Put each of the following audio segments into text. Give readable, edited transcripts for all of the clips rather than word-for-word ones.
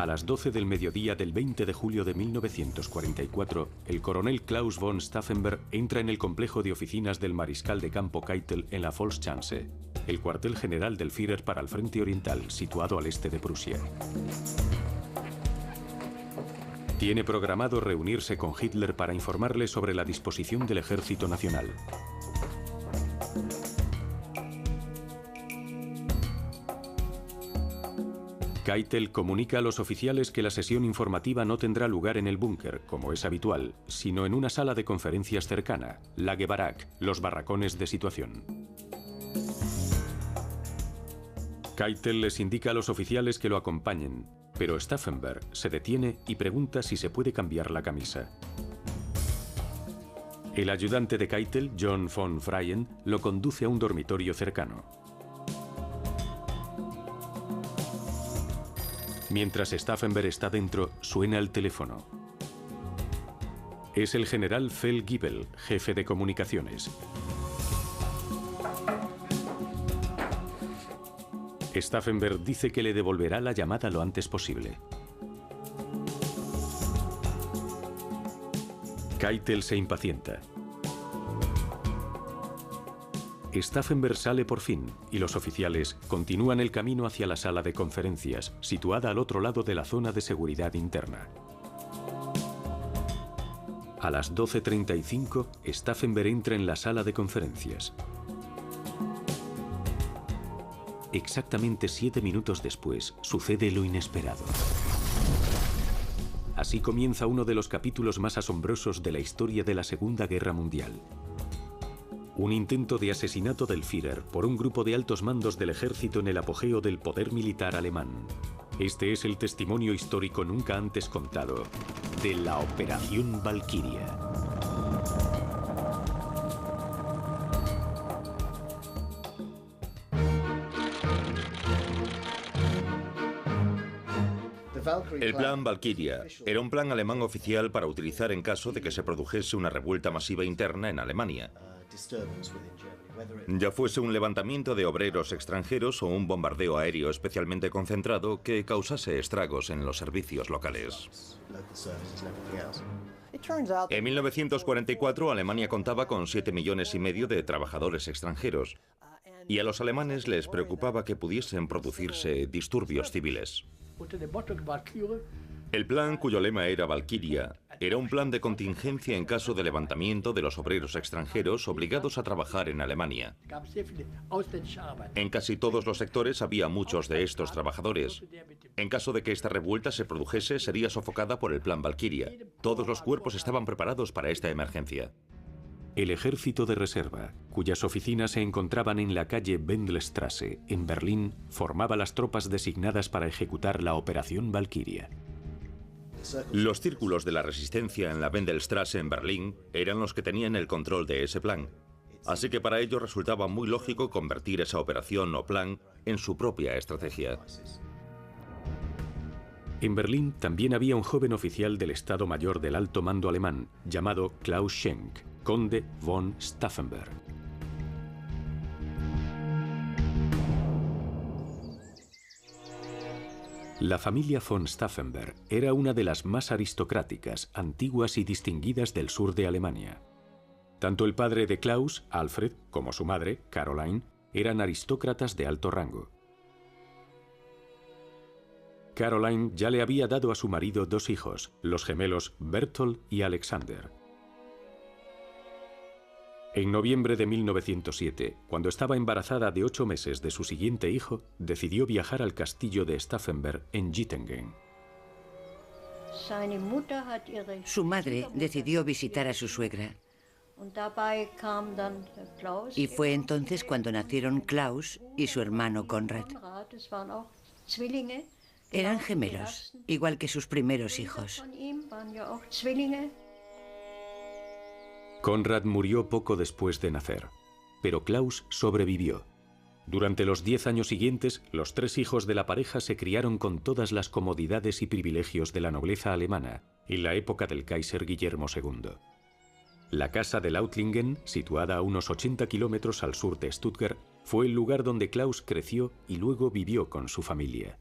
A las 12 del mediodía del 20 de julio de 1944, el coronel Klaus von Stauffenberg entra en el complejo de oficinas del mariscal de campo Keitel en la Volksschanze, el cuartel general del Führer para el Frente Oriental, situado al este de Prusia. Tiene programado reunirse con Hitler para informarle sobre la disposición del Ejército Nacional. Keitel comunica a los oficiales que la sesión informativa no tendrá lugar en el búnker, como es habitual, sino en una sala de conferencias cercana, Lagebarak, los barracones de situación. Keitel les indica a los oficiales que lo acompañen, pero Stauffenberg se detiene y pregunta si se puede cambiar la camisa. El ayudante de Keitel, John von Freyen, lo conduce a un dormitorio cercano. Mientras Stauffenberg está dentro, suena el teléfono. Es el general Feldgiebel, jefe de comunicaciones. Stauffenberg dice que le devolverá la llamada lo antes posible. Keitel se impacienta. Stauffenberg sale por fin y los oficiales continúan el camino hacia la sala de conferencias, situada al otro lado de la zona de seguridad interna. A las 12:35, Stauffenberg entra en la sala de conferencias. Exactamente 7 minutos después, sucede lo inesperado. Así comienza uno de los capítulos más asombrosos de la historia de la Segunda Guerra Mundial. Un intento de asesinato del Führer por un grupo de altos mandos del ejército en el apogeo del poder militar alemán. Este es el testimonio histórico nunca antes contado de la Operación Valquiria. El plan Valkyria era un plan alemán oficial para utilizar en caso de que se produjese una revuelta masiva interna en Alemania. Ya fuese un levantamiento de obreros extranjeros o un bombardeo aéreo especialmente concentrado que causase estragos en los servicios locales. En 1944, Alemania contaba con 7,5 millones de trabajadores extranjeros, y a los alemanes les preocupaba que pudiesen producirse disturbios civiles. El plan, cuyo lema era Valkyria, era un plan de contingencia en caso de levantamiento de los obreros extranjeros obligados a trabajar en Alemania. En casi todos los sectores había muchos de estos trabajadores. En caso de que esta revuelta se produjese, sería sofocada por el plan Valkyria. Todos los cuerpos estaban preparados para esta emergencia. El ejército de reserva, cuyas oficinas se encontraban en la calle Wendelstraße, en Berlín, formaba las tropas designadas para ejecutar la Operación Valkyria. Los círculos de la resistencia en la Wendelstraße en Berlín eran los que tenían el control de ese plan. Así que para ellos resultaba muy lógico convertir esa operación o plan en su propia estrategia. En Berlín también había un joven oficial del Estado Mayor del Alto Mando alemán, llamado Klaus Schenk, conde von Stauffenberg. La familia von Stauffenberg era una de las más aristocráticas, antiguas y distinguidas del sur de Alemania. Tanto el padre de Klaus, Alfred, como su madre, Caroline, eran aristócratas de alto rango. Caroline ya le había dado a su marido 2 hijos, los gemelos Berthold y Alexander. En noviembre de 1907, cuando estaba embarazada de 8 meses de su siguiente hijo, decidió viajar al castillo de Stauffenberg en Gittingen. Su madre decidió visitar a su suegra. Y fue entonces cuando nacieron Klaus y su hermano Konrad. Eran gemelos, igual que sus primeros hijos. Konrad murió poco después de nacer, pero Klaus sobrevivió. Durante los 10 años siguientes, los 3 hijos de la pareja se criaron con todas las comodidades y privilegios de la nobleza alemana, en la época del Kaiser Guillermo II. La casa de Lautlingen, situada a unos 80 kilómetros al sur de Stuttgart, fue el lugar donde Klaus creció y luego vivió con su familia.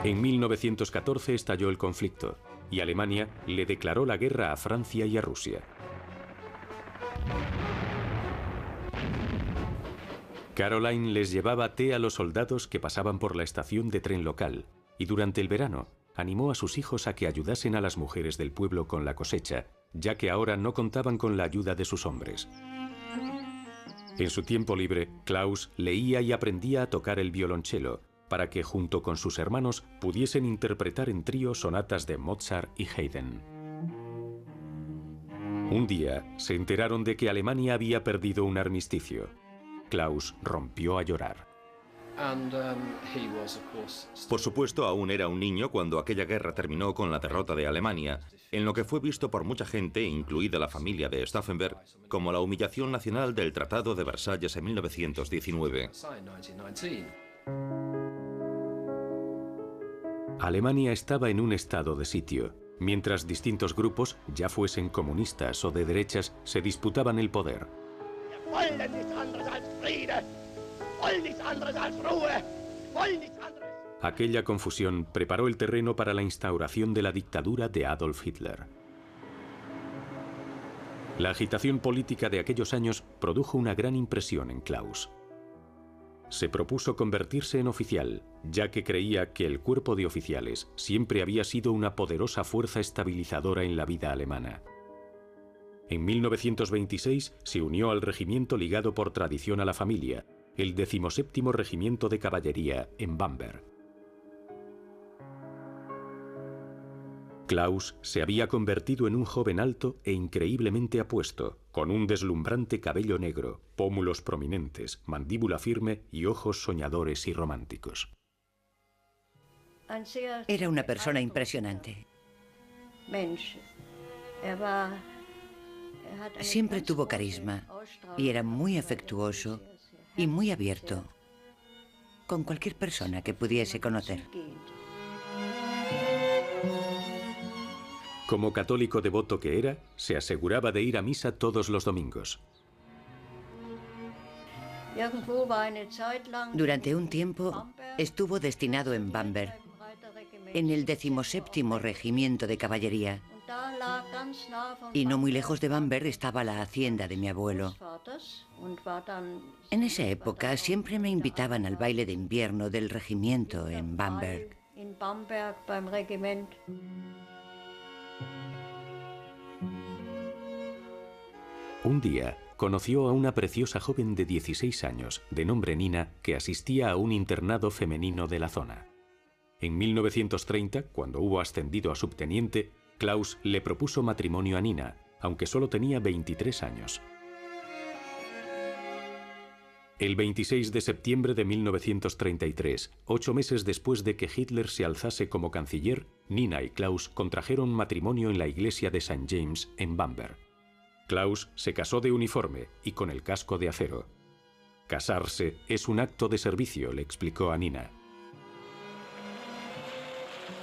En 1914 estalló el conflicto y Alemania le declaró la guerra a Francia y a Rusia. Caroline les llevaba té a los soldados que pasaban por la estación de tren local y durante el verano animó a sus hijos a que ayudasen a las mujeres del pueblo con la cosecha, ya que ahora no contaban con la ayuda de sus hombres. En su tiempo libre, Klaus leía y aprendía a tocar el violonchelo, para que junto con sus hermanos pudiesen interpretar en trío sonatas de Mozart y Haydn. Un día se enteraron de que Alemania había perdido un armisticio. Klaus rompió a llorar. Por supuesto, aún era un niño cuando aquella guerra terminó con la derrota de Alemania, en lo que fue visto por mucha gente, incluida la familia de Stauffenberg, como la humillación nacional del Tratado de Versalles en 1919. Alemania estaba en un estado de sitio, mientras distintos grupos, ya fuesen comunistas o de derechas, se disputaban el poder. Aquella confusión preparó el terreno para la instauración de la dictadura de Adolf Hitler. La agitación política de aquellos años produjo una gran impresión en Klaus. Se propuso convertirse en oficial, ya que creía que el cuerpo de oficiales siempre había sido una poderosa fuerza estabilizadora en la vida alemana. En 1926 se unió al regimiento ligado por tradición a la familia, el 17º Regimiento de Caballería en Bamberg. Klaus se había convertido en un joven alto e increíblemente apuesto, con un deslumbrante cabello negro, pómulos prominentes, mandíbula firme y ojos soñadores y románticos. Era una persona impresionante. Siempre tuvo carisma y era muy afectuoso y muy abierto con cualquier persona que pudiese conocer. Como católico devoto que era, se aseguraba de ir a misa todos los domingos. Durante un tiempo estuvo destinado en Bamberg, en el 17º Regimiento de Caballería. Y no muy lejos de Bamberg estaba la hacienda de mi abuelo. En esa época siempre me invitaban al baile de invierno del regimiento en Bamberg. Un día conoció a una preciosa joven de 16 años, de nombre Nina, que asistía a un internado femenino de la zona. En 1930, cuando hubo ascendido a subteniente, Klaus le propuso matrimonio a Nina, aunque solo tenía 23 años. El 26 de septiembre de 1933, 8 meses después de que Hitler se alzase como canciller, Nina y Klaus contrajeron matrimonio en la iglesia de St. James en Bamberg. Klaus se casó de uniforme y con el casco de acero. Casarse es un acto de servicio, le explicó a Nina.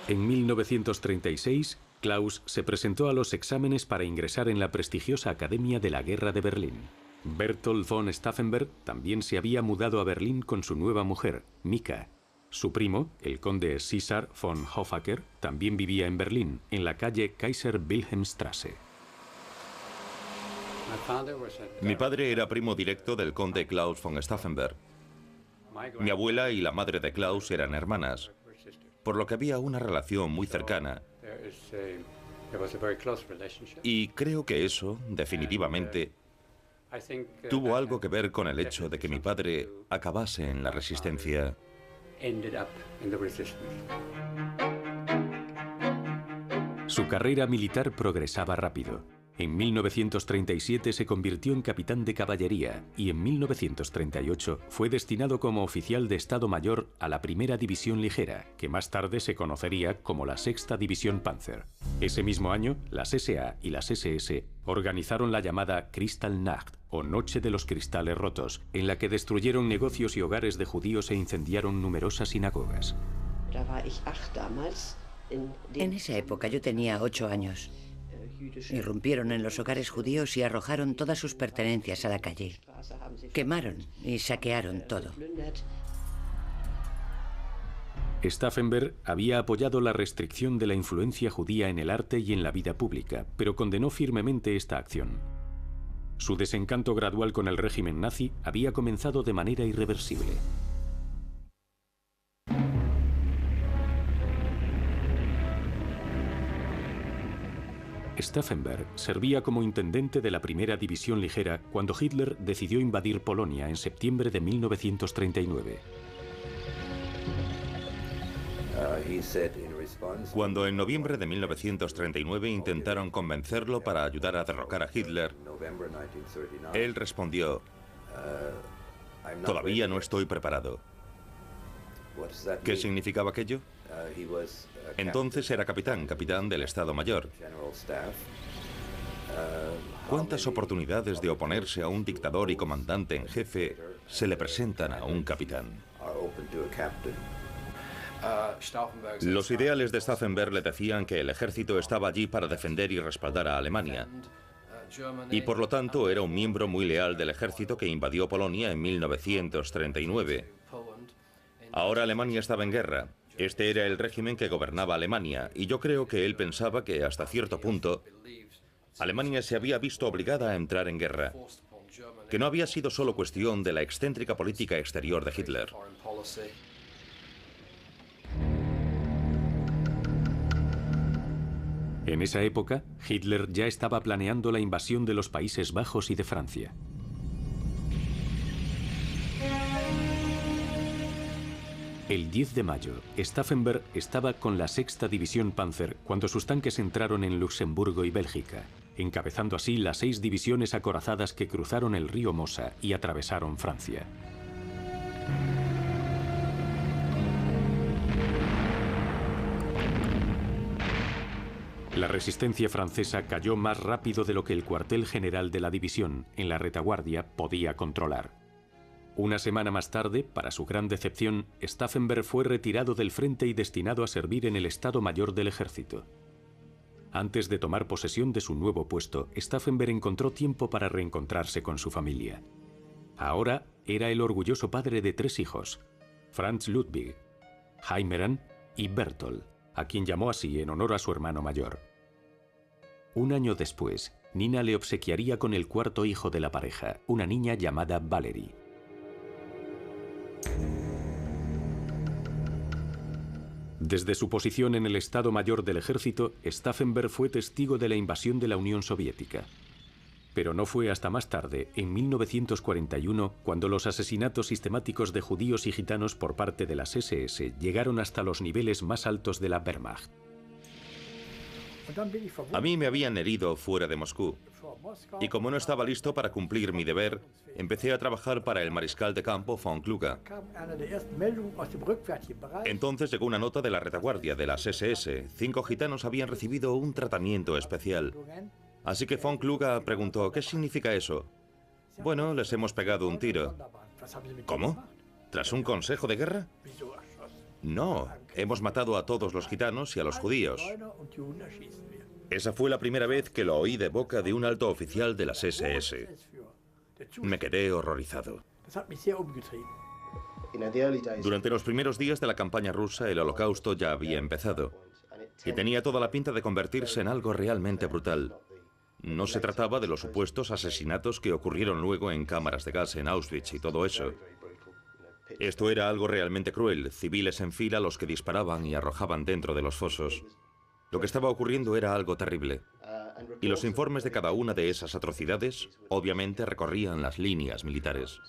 En 1936, Klaus se presentó a los exámenes para ingresar en la prestigiosa Academia de la Guerra de Berlín. Berthold von Stauffenberg también se había mudado a Berlín con su nueva mujer, Mika. Su primo, el conde César von Hoffacker, también vivía en Berlín, en la calle Kaiser Wilhelmstrasse. Mi padre era primo directo del conde Klaus von Stauffenberg. Mi abuela y la madre de Klaus eran hermanas, por lo que había una relación muy cercana. Y creo que eso, definitivamente, tuvo algo que ver con el hecho de que mi padre acabase en la resistencia. Su carrera militar progresaba rápido. En 1937 se convirtió en capitán de caballería y en 1938 fue destinado como oficial de Estado Mayor a la Primera División Ligera, que más tarde se conocería como la Sexta División Panzer. Ese mismo año, las SA y las SS organizaron la llamada Kristallnacht, o Noche de los Cristales Rotos, en la que destruyeron negocios y hogares de judíos e incendiaron numerosas sinagogas. En esa época yo tenía 8 años. Irrumpieron en los hogares judíos y arrojaron todas sus pertenencias a la calle. Quemaron y saquearon todo. Stauffenberg había apoyado la restricción de la influencia judía en el arte y en la vida pública, pero condenó firmemente esta acción. Su desencanto gradual con el régimen nazi había comenzado de manera irreversible. Stauffenberg servía como intendente de la primera división ligera cuando Hitler decidió invadir Polonia en septiembre de 1939. Cuando en noviembre de 1939 intentaron convencerlo para ayudar a derrocar a Hitler, él respondió: "Todavía no estoy preparado". ¿Qué significaba aquello? Entonces era capitán del Estado Mayor. ¿Cuántas oportunidades de oponerse a un dictador y comandante en jefe se le presentan a un capitán? Los ideales de Stauffenberg le decían que el ejército estaba allí para defender y respaldar a Alemania, y por lo tanto era un miembro muy leal del ejército que invadió Polonia en 1939. Ahora Alemania estaba en guerra. Este era el régimen que gobernaba Alemania, y yo creo que él pensaba que hasta cierto punto Alemania se había visto obligada a entrar en guerra, que no había sido solo cuestión de la excéntrica política exterior de Hitler. En esa época, Hitler ya estaba planeando la invasión de los Países Bajos y de Francia. El 10 de mayo, Stauffenberg estaba con la 6ª División Panzer cuando sus tanques entraron en Luxemburgo y Bélgica, encabezando así las 6 divisiones acorazadas que cruzaron el río Mosa y atravesaron Francia. La resistencia francesa cayó más rápido de lo que el cuartel general de la división, en la retaguardia, podía controlar. Una semana más tarde, para su gran decepción, Stauffenberg fue retirado del frente y destinado a servir en el Estado Mayor del Ejército. Antes de tomar posesión de su nuevo puesto, Stauffenberg encontró tiempo para reencontrarse con su familia. Ahora era el orgulloso padre de 3 hijos, Franz Ludwig, Heimeran y Bertolt, a quien llamó así en honor a su hermano mayor. Un año después, Nina le obsequiaría con el 4º hijo de la pareja, una niña llamada Valerie. Desde su posición en el Estado Mayor del Ejército, Stauffenberg fue testigo de la invasión de la Unión Soviética. Pero no fue hasta más tarde, en 1941, cuando los asesinatos sistemáticos de judíos y gitanos por parte de las SS llegaron hasta los niveles más altos de la Wehrmacht. A mí me habían herido fuera de Moscú, y como no estaba listo para cumplir mi deber, empecé a trabajar para el mariscal de campo von Kluge. Entonces llegó una nota de la retaguardia de las SS. 5 gitanos habían recibido un tratamiento especial. Así que von Kluge preguntó: ¿qué significa eso? Bueno, les hemos pegado un tiro. ¿Cómo? ¿Tras un consejo de guerra? No, hemos matado a todos los gitanos y a los judíos. Esa fue la primera vez que lo oí de boca de un alto oficial de las SS. Me quedé horrorizado. Durante los primeros días de la campaña rusa, el Holocausto ya había empezado, y tenía toda la pinta de convertirse en algo realmente brutal. No se trataba de los supuestos asesinatos que ocurrieron luego en cámaras de gas en Auschwitz y todo eso. Esto era algo realmente cruel, civiles en fila los que disparaban y arrojaban dentro de los fosos. Lo que estaba ocurriendo era algo terrible. Y los informes de cada una de esas atrocidades, obviamente, recorrían las líneas militares.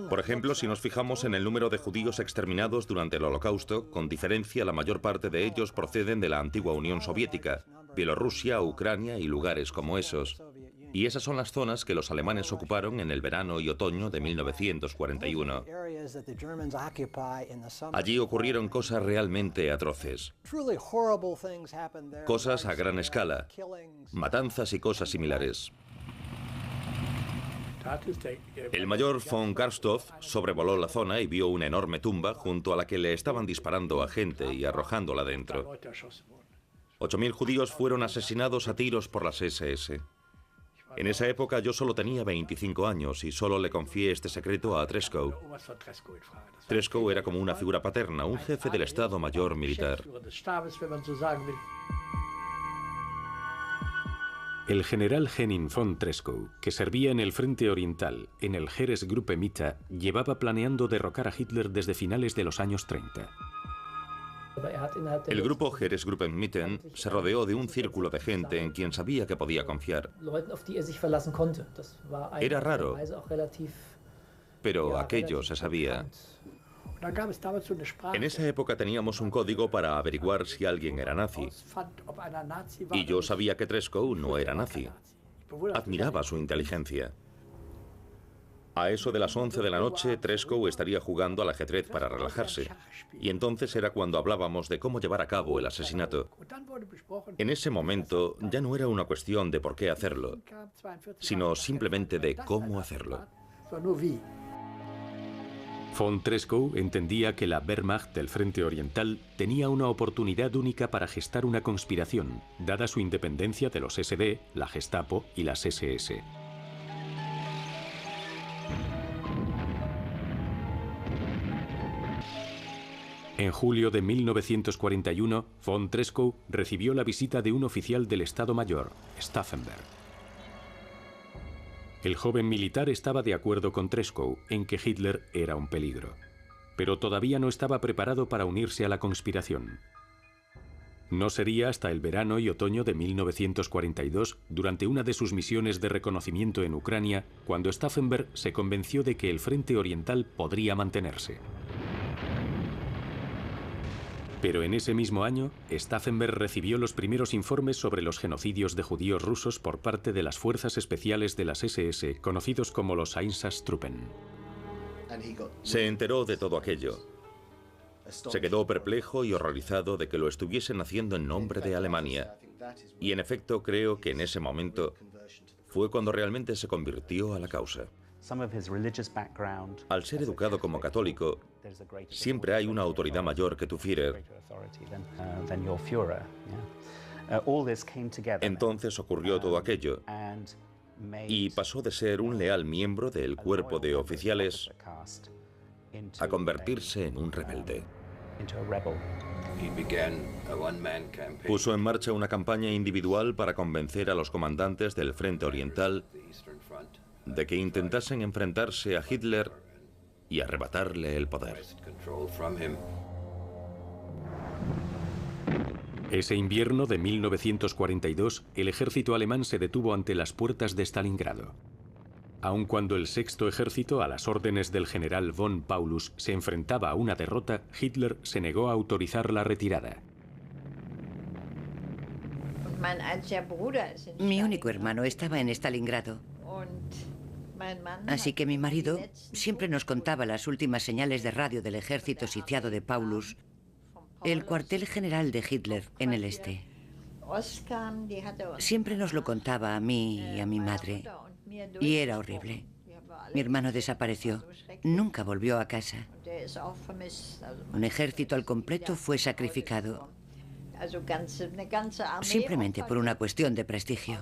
Por ejemplo, si nos fijamos en el número de judíos exterminados durante el Holocausto, con diferencia la mayor parte de ellos proceden de la antigua Unión Soviética, Bielorrusia, Ucrania y lugares como esos. Y esas son las zonas que los alemanes ocuparon en el verano y otoño de 1941. Allí ocurrieron cosas realmente atroces. Cosas a gran escala, matanzas y cosas similares. El mayor von Karstoff sobrevoló la zona y vio una enorme tumba junto a la que le estaban disparando a gente y arrojándola dentro. 8.000 judíos fueron asesinados a tiros por las SS. En esa época yo solo tenía 25 años y solo le confié este secreto a Treschow. Treschow era como una figura paterna, un jefe del Estado Mayor militar. El general Henning von Treschow, que servía en el Frente Oriental, en el Heeresgruppe Mitte, llevaba planeando derrocar a Hitler desde finales de los años 30. El grupo Heeresgruppe Mitte se rodeó de un círculo de gente en quien sabía que podía confiar. Era raro, pero aquello se sabía. En esa época teníamos un código para averiguar si alguien era nazi. Y yo sabía que Treschow no era nazi. Admiraba su inteligencia. A eso de las 11 de la noche, Treschow estaría jugando al ajedrez para relajarse. Y entonces era cuando hablábamos de cómo llevar a cabo el asesinato. En ese momento ya no era una cuestión de por qué hacerlo, sino simplemente de cómo hacerlo. Von Treschow entendía que la Wehrmacht del Frente Oriental tenía una oportunidad única para gestar una conspiración, dada su independencia de los SD, la Gestapo y las SS. En julio de 1941, von Treschow recibió la visita de un oficial del Estado Mayor, Stauffenberg. El joven militar estaba de acuerdo con Treschow en que Hitler era un peligro, pero todavía no estaba preparado para unirse a la conspiración. No sería hasta el verano y otoño de 1942, durante una de sus misiones de reconocimiento en Ucrania, cuando Stauffenberg se convenció de que el Frente Oriental podría mantenerse. Pero en ese mismo año, Stauffenberg recibió los primeros informes sobre los genocidios de judíos rusos por parte de las fuerzas especiales de las SS, conocidos como los Einsatztruppen. Se enteró de todo aquello. Se quedó perplejo y horrorizado de que lo estuviesen haciendo en nombre de Alemania. Y en efecto creo que en ese momento fue cuando realmente se convirtió a la causa. Al ser educado como católico, siempre hay una autoridad mayor que tu Führer. Entonces ocurrió todo aquello y pasó de ser un leal miembro del cuerpo de oficiales a convertirse en un rebelde. Puso en marcha una campaña individual para convencer a los comandantes del Frente Oriental de que intentasen enfrentarse a Hitler y arrebatarle el poder. Ese invierno de 1942, el ejército alemán se detuvo ante las puertas de Stalingrado. Aun cuando el Sexto Ejército, a las órdenes del general von Paulus, se enfrentaba a una derrota, Hitler se negó a autorizar la retirada. Mi único hermano estaba en Stalingrado. Así que mi marido siempre nos contaba las últimas señales de radio del ejército sitiado de Paulus, el cuartel general de Hitler en el este. Siempre nos lo contaba a mí y a mi madre, y era horrible. Mi hermano desapareció, nunca volvió a casa. Un ejército al completo fue sacrificado, simplemente por una cuestión de prestigio.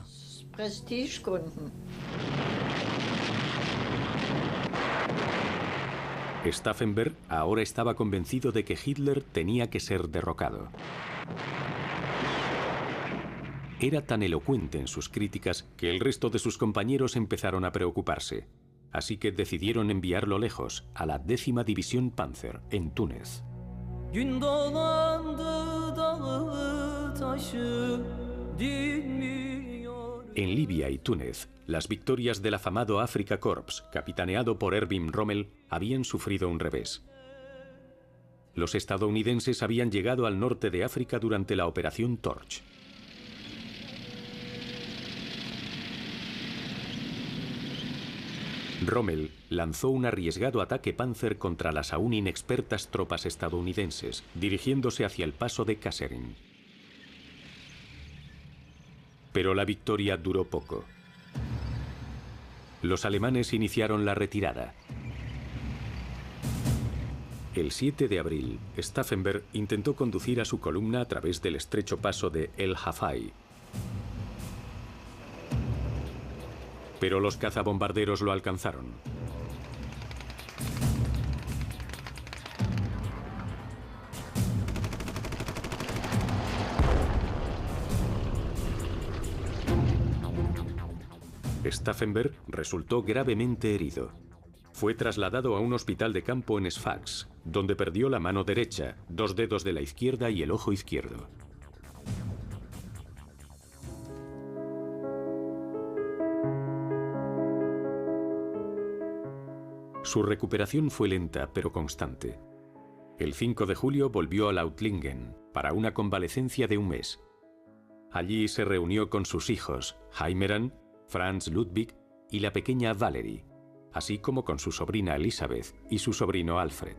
Stauffenberg ahora estaba convencido de que Hitler tenía que ser derrocado. Era tan elocuente en sus críticas que el resto de sus compañeros empezaron a preocuparse. Así que decidieron enviarlo lejos, a la 10ª División Panzer, en Túnez. En Libia y Túnez, las victorias del afamado Afrika Korps, capitaneado por Erwin Rommel, habían sufrido un revés. Los estadounidenses habían llegado al norte de África durante la Operación Torch. Rommel lanzó un arriesgado ataque Panzer contra las aún inexpertas tropas estadounidenses, dirigiéndose hacia el paso de Kasserine. Pero la victoria duró poco. Los alemanes iniciaron la retirada. El 7 de abril, Stauffenberg intentó conducir a su columna a través del estrecho paso de El Hafai. pero los cazabombarderos lo alcanzaron. Stauffenberg resultó gravemente herido. Fue trasladado a un hospital de campo en Sfax, donde perdió la mano derecha, 2 dedos de la izquierda y el ojo izquierdo. Su recuperación fue lenta pero constante. El 5 de julio volvió a Lautlingen para una convalecencia de un mes. Allí se reunió con sus hijos, Heimeran, Franz Ludwig y la pequeña Valerie, así como con su sobrina Elisabeth y su sobrino Alfred.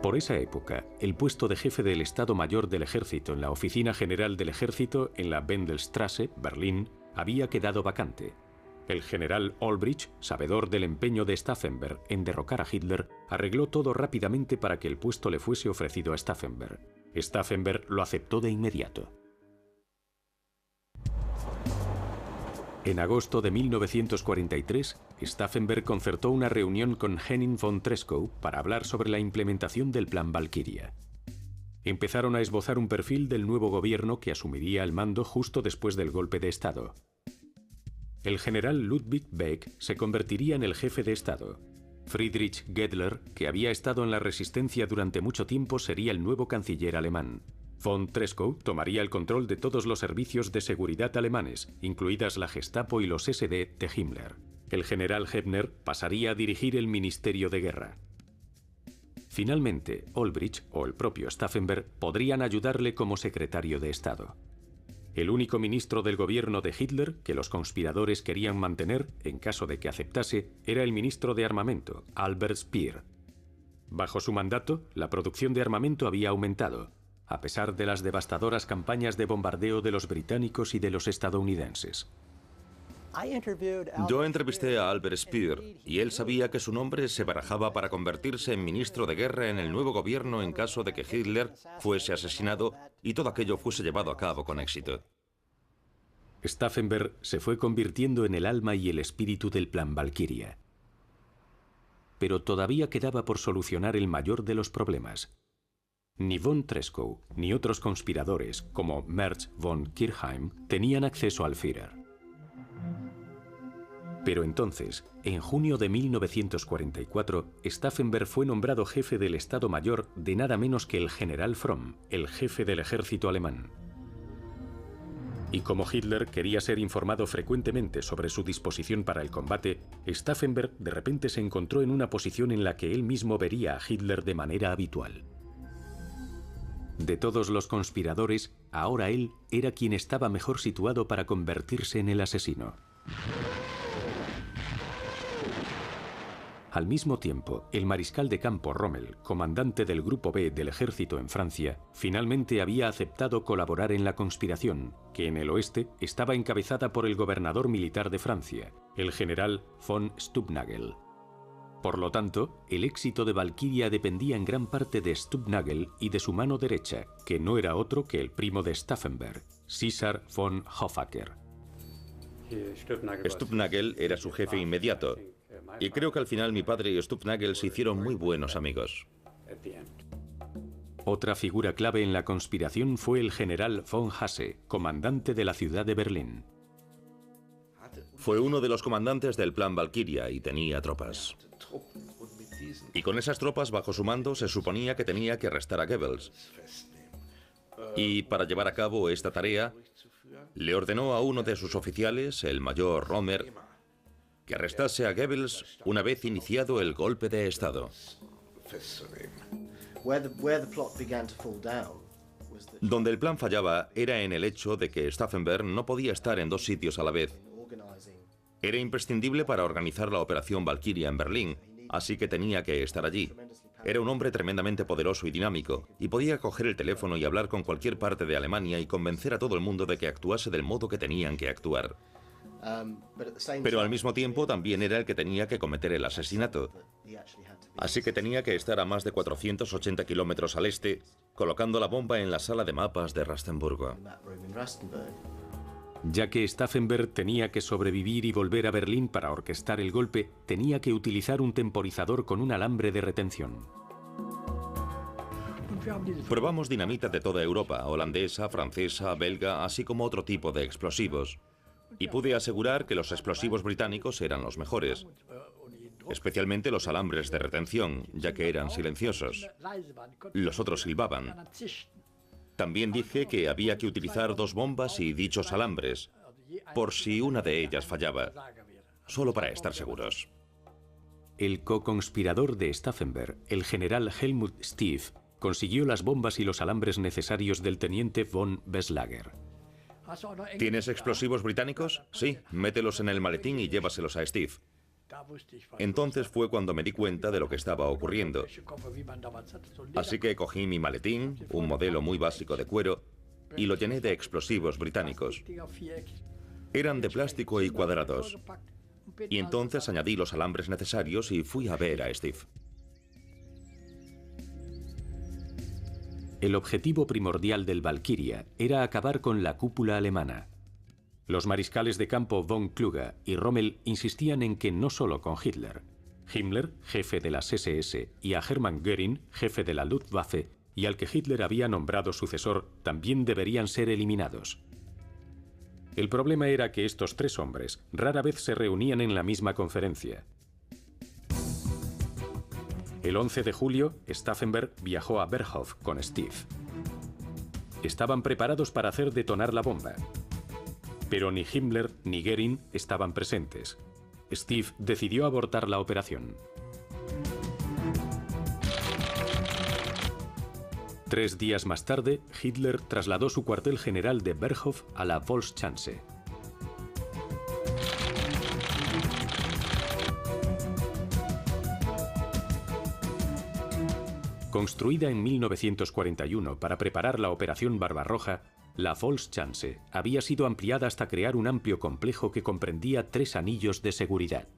Por esa época, el puesto de jefe del Estado Mayor del Ejército en la Oficina General del Ejército en la Wendelstraße, Berlín, había quedado vacante. El general Olbrich, sabedor del empeño de Stauffenberg en derrocar a Hitler, arregló todo rápidamente para que el puesto le fuese ofrecido a Stauffenberg. Stauffenberg lo aceptó de inmediato. En agosto de 1943, Stauffenberg concertó una reunión con Henning von Treschow para hablar sobre la implementación del Plan Valkyria. Empezaron a esbozar un perfil del nuevo gobierno que asumiría el mando justo después del golpe de Estado. El general Ludwig Beck se convertiría en el jefe de Estado. Friedrich Gedler, que había estado en la resistencia durante mucho tiempo, sería el nuevo canciller alemán. Von Treschow tomaría el control de todos los servicios de seguridad alemanes, incluidas la Gestapo y los SD de Himmler. El general Hebner pasaría a dirigir el Ministerio de Guerra. Finalmente, Olbrich o el propio Stauffenberg podrían ayudarle como secretario de Estado. El único ministro del gobierno de Hitler que los conspiradores querían mantener, en caso de que aceptase, era el ministro de Armamento, Albert Speer. Bajo su mandato, la producción de armamento había aumentado, a pesar de las devastadoras campañas de bombardeo de los británicos y de los estadounidenses. Yo entrevisté a Albert Speer y él sabía que su nombre se barajaba para convertirse en ministro de guerra en el nuevo gobierno en caso de que Hitler fuese asesinado y todo aquello fuese llevado a cabo con éxito. Stauffenberg se fue convirtiendo en el alma y el espíritu del Plan Valkyria. Pero todavía quedaba por solucionar el mayor de los problemas. Ni von Treschow ni otros conspiradores, como Merz von Kirchheim, tenían acceso al Führer. Pero entonces, en junio de 1944, Stauffenberg fue nombrado jefe del Estado Mayor de nada menos que el general Fromm, el jefe del ejército alemán. Y como Hitler quería ser informado frecuentemente sobre su disposición para el combate, Stauffenberg de repente se encontró en una posición en la que él mismo vería a Hitler de manera habitual. De todos los conspiradores, ahora él era quien estaba mejor situado para convertirse en el asesino. Al mismo tiempo, el mariscal de campo Rommel, comandante del Grupo B del ejército en Francia, finalmente había aceptado colaborar en la conspiración, que en el oeste estaba encabezada por el gobernador militar de Francia, el general von Stubnagel. Por lo tanto, el éxito de Valkyria dependía en gran parte de Stubnagel y de su mano derecha, que no era otro que el primo de Stauffenberg, César von Hoffacker. Stubnagel era su jefe inmediato, y creo que al final mi padre y Stubnagel se hicieron muy buenos amigos. Otra figura clave en la conspiración fue el general von Hasse, comandante de la ciudad de Berlín. Fue uno de los comandantes del Plan Valkyria y tenía tropas. Y con esas tropas bajo su mando se suponía que tenía que arrestar a Goebbels. Y para llevar a cabo esta tarea, le ordenó a uno de sus oficiales, el mayor Romer, que arrestase a Goebbels una vez iniciado el golpe de Estado. Donde el plan fallaba era en el hecho de que Stauffenberg no podía estar en dos sitios a la vez. Era imprescindible para organizar la operación Valkyria en Berlín, así que tenía que estar allí. Era un hombre tremendamente poderoso y dinámico, y podía coger el teléfono y hablar con cualquier parte de Alemania y convencer a todo el mundo de que actuase del modo que tenían que actuar. Pero al mismo tiempo también era el que tenía que cometer el asesinato. Así que tenía que estar a más de 480 kilómetros al este, colocando la bomba en la sala de mapas de Rastenburgo. Ya que Stauffenberg tenía que sobrevivir y volver a Berlín para orquestar el golpe, tenía que utilizar un temporizador con un alambre de retención. Probamos dinamita de toda Europa, holandesa, francesa, belga, así como otro tipo de explosivos. Y pude asegurar que los explosivos británicos eran los mejores, especialmente los alambres de retención, ya que eran silenciosos. Los otros silbaban. También dije que había que utilizar 2 bombas y dichos alambres, por si una de ellas fallaba, solo para estar seguros. El co-conspirador de Stauffenberg, el general Helmut Stief, consiguió las bombas y los alambres necesarios del teniente von Beslager. ¿Tienes explosivos británicos? Sí, mételos en el maletín y llévaselos a Steve. Entonces fue cuando me di cuenta de lo que estaba ocurriendo. Así que cogí mi maletín, un modelo muy básico de cuero, y lo llené de explosivos británicos. Eran de plástico y cuadrados. Y entonces añadí los alambres necesarios y fui a ver a Steve. El objetivo primordial del Valkyria era acabar con la cúpula alemana. Los mariscales de campo von Kluge y Rommel insistían en que no solo con Hitler, Himmler, jefe de las SS, y a Hermann Göring, jefe de la Luftwaffe, y al que Hitler había nombrado sucesor, también deberían ser eliminados. El problema era que estos 3 hombres rara vez se reunían en la misma conferencia. El 11 de julio, Stauffenberg viajó a Berghof con Steve. Estaban preparados para hacer detonar la bomba. Pero ni Himmler ni Göring estaban presentes. Steve decidió abortar la operación. 3 días más tarde, Hitler trasladó su cuartel general de Berghof a la Volkschanze. Construida en 1941 para preparar la Operación Barbarroja, la Volkschanze había sido ampliada hasta crear un amplio complejo que comprendía 3 anillos de seguridad.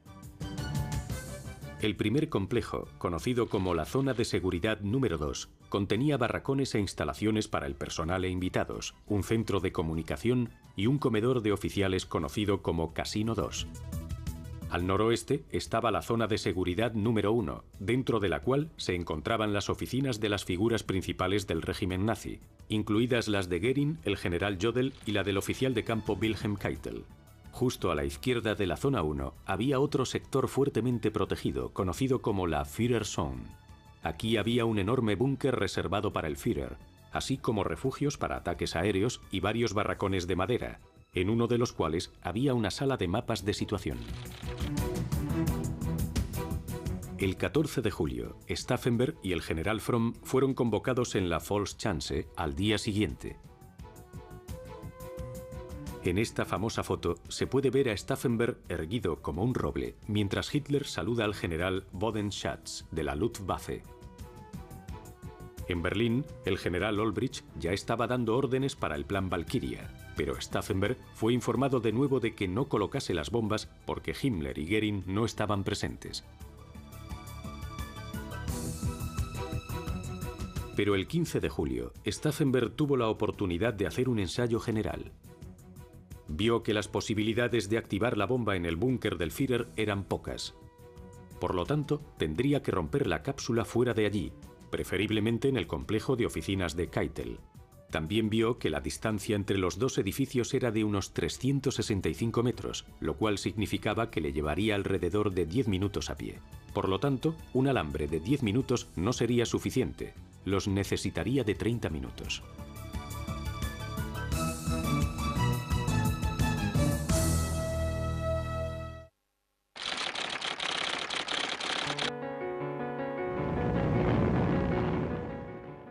El primer complejo, conocido como la Zona de Seguridad número 2, contenía barracones e instalaciones para el personal e invitados, un centro de comunicación y un comedor de oficiales conocido como Casino 2. Al noroeste estaba la Zona de Seguridad número 1, dentro de la cual se encontraban las oficinas de las figuras principales del régimen nazi, incluidas las de Göring, el general Jodl y la del oficial de campo Wilhelm Keitel. Justo a la izquierda de la Zona 1 había otro sector fuertemente protegido, conocido como la Führerzone. Aquí había un enorme búnker reservado para el Führer, así como refugios para ataques aéreos y varios barracones de madera, en uno de los cuales había una sala de mapas de situación. El 14 de julio, Stauffenberg y el general Fromm fueron convocados en la Volkschanze al día siguiente. En esta famosa foto se puede ver a Stauffenberg erguido como un roble, mientras Hitler saluda al general Bodenschatz de la Luftwaffe. En Berlín, el general Olbricht ya estaba dando órdenes para el plan Valkyria, pero Stauffenberg fue informado de nuevo de que no colocase las bombas porque Himmler y Göring no estaban presentes. Pero el 15 de julio, Stauffenberg tuvo la oportunidad de hacer un ensayo general. Vio que las posibilidades de activar la bomba en el búnker del Führer eran pocas. Por lo tanto, tendría que romper la cápsula fuera de allí, preferiblemente en el complejo de oficinas de Keitel. También vio que la distancia entre los 2 edificios era de unos 365 metros, lo cual significaba que le llevaría alrededor de 10 minutos a pie. Por lo tanto, un alambre de 10 minutos no sería suficiente, los necesitaría de 30 minutos.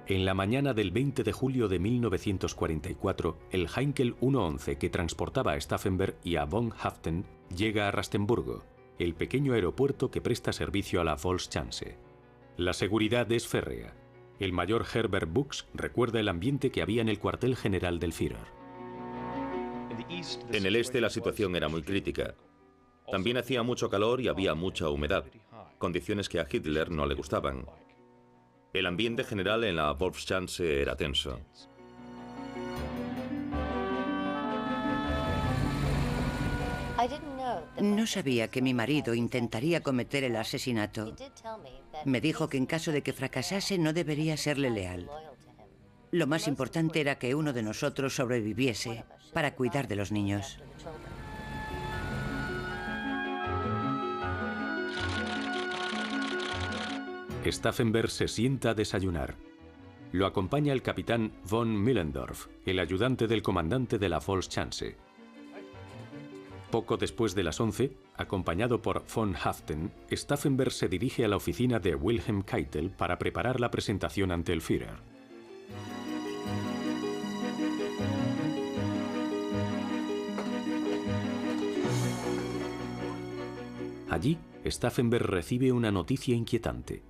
En la mañana del 20 de julio de 1944, el Heinkel 111 que transportaba a Stauffenberg y a von Haaften llega a Rastenburgo, el pequeño aeropuerto que presta servicio a la Volkschanze. La seguridad es férrea. El mayor Herbert Buchs recuerda el ambiente que había en el cuartel general del Führer. En el este la situación era muy crítica. También hacía mucho calor y había mucha humedad, condiciones que a Hitler no le gustaban. El ambiente general en la Volkschanze era tenso. No sabía que mi marido intentaría cometer el asesinato. Me dijo que en caso de que fracasase no debería serle leal. Lo más importante era que uno de nosotros sobreviviese para cuidar de los niños. Stauffenberg se sienta a desayunar. Lo acompaña el capitán von Müllendorf, el ayudante del comandante de la Volkschanze. Poco después de las 11, acompañado por von Haften, Stauffenberg se dirige a la oficina de Wilhelm Keitel para preparar la presentación ante el Führer. Allí, Stauffenberg recibe una noticia inquietante.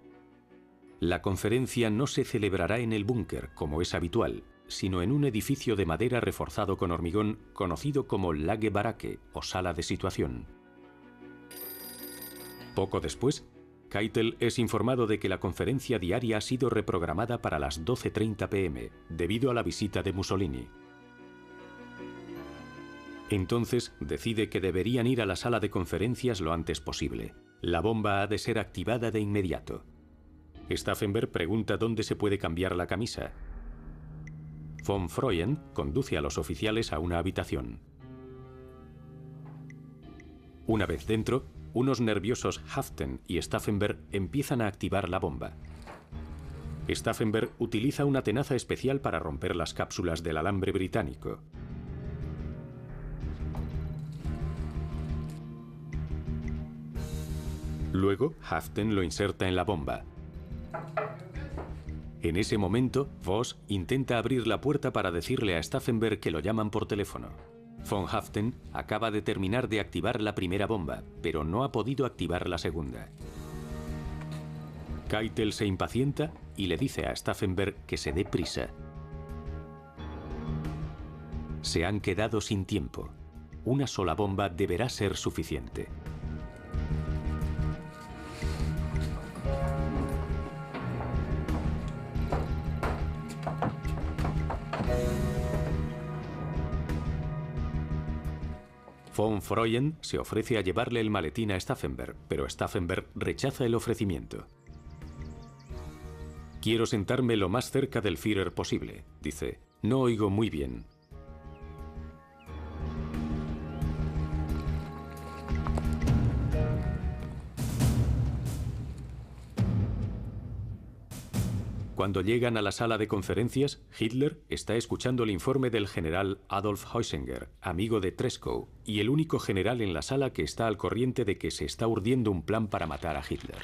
La conferencia no se celebrará en el búnker, como es habitual, sino en un edificio de madera reforzado con hormigón conocido como Lagerbaracke o sala de situación. Poco después, Keitel es informado de que la conferencia diaria ha sido reprogramada para las 12:30 p.m. debido a la visita de Mussolini. Entonces decide que deberían ir a la sala de conferencias lo antes posible. La bomba ha de ser activada de inmediato. Stauffenberg pregunta dónde se puede cambiar la camisa. Von Freund conduce a los oficiales a una habitación. Una vez dentro, unos nerviosos Haften y Stauffenberg empiezan a activar la bomba. Stauffenberg utiliza una tenaza especial para romper las cápsulas del alambre británico. Luego, Haften lo inserta en la bomba. En ese momento, Voss intenta abrir la puerta para decirle a Stauffenberg que lo llaman por teléfono. Von Haften acaba de terminar de activar la primera bomba, pero no ha podido activar la segunda. Keitel se impacienta y le dice a Stauffenberg que se dé prisa. Se han quedado sin tiempo. Una sola bomba deberá ser suficiente. Von Freund se ofrece a llevarle el maletín a Stauffenberg, pero Stauffenberg rechaza el ofrecimiento. Quiero sentarme lo más cerca del Führer posible, dice. No oigo muy bien. Cuando llegan a la sala de conferencias, Hitler está escuchando el informe del general Adolf Heusinger, amigo de Treschow, y el único general en la sala que está al corriente de que se está urdiendo un plan para matar a Hitler.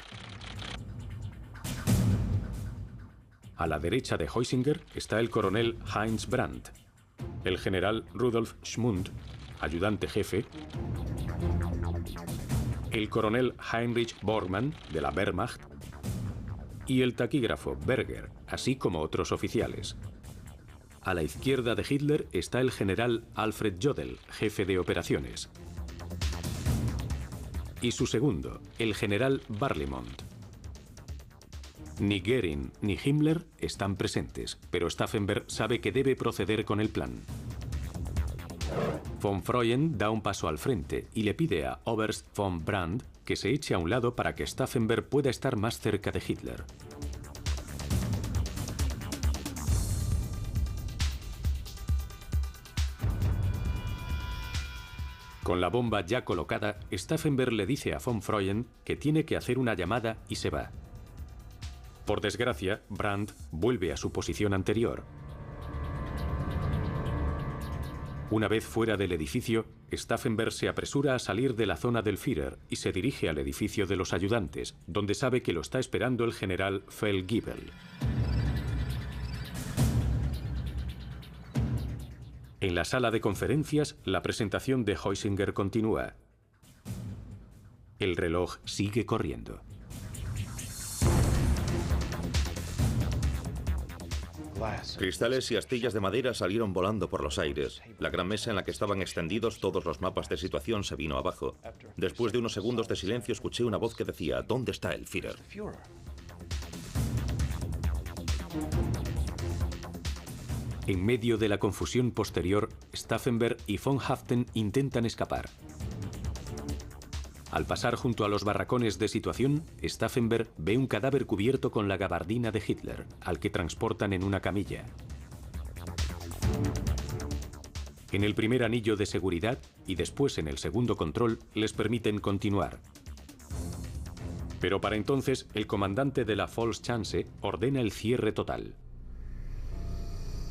A la derecha de Heusinger está el coronel Heinz Brandt, el general Rudolf Schmund, ayudante jefe, el coronel Heinrich Bormann, de la Wehrmacht, y el taquígrafo Berger, así como otros oficiales. A la izquierda de Hitler está el general Alfred Jodl, jefe de operaciones. Y su segundo, el general Barlimont. Ni Göring ni Himmler están presentes, pero Stauffenberg sabe que debe proceder con el plan. Von Freund da un paso al frente y le pide a Oberst von Brandt que se eche a un lado para que Stauffenberg pueda estar más cerca de Hitler. Con la bomba ya colocada, Stauffenberg le dice a von Freund que tiene que hacer una llamada y se va. Por desgracia, Brandt vuelve a su posición anterior. Una vez fuera del edificio, Stauffenberg se apresura a salir de la zona del Führer y se dirige al edificio de los ayudantes, donde sabe que lo está esperando el general Feldgiebel. En la sala de conferencias, la presentación de Heusinger continúa. El reloj sigue corriendo. Cristales y astillas de madera salieron volando por los aires. La gran mesa en la que estaban extendidos todos los mapas de situación se vino abajo. Después de unos segundos de silencio escuché una voz que decía: ¿Dónde está el Führer? En medio de la confusión posterior, Stauffenberg y von Haften intentan escapar. Al pasar junto a los barracones de situación, Stauffenberg ve un cadáver cubierto con la gabardina de Hitler, al que transportan en una camilla. En el primer anillo de seguridad y después en el segundo control les permiten continuar. Pero para entonces, el comandante de la Volkschanze ordena el cierre total.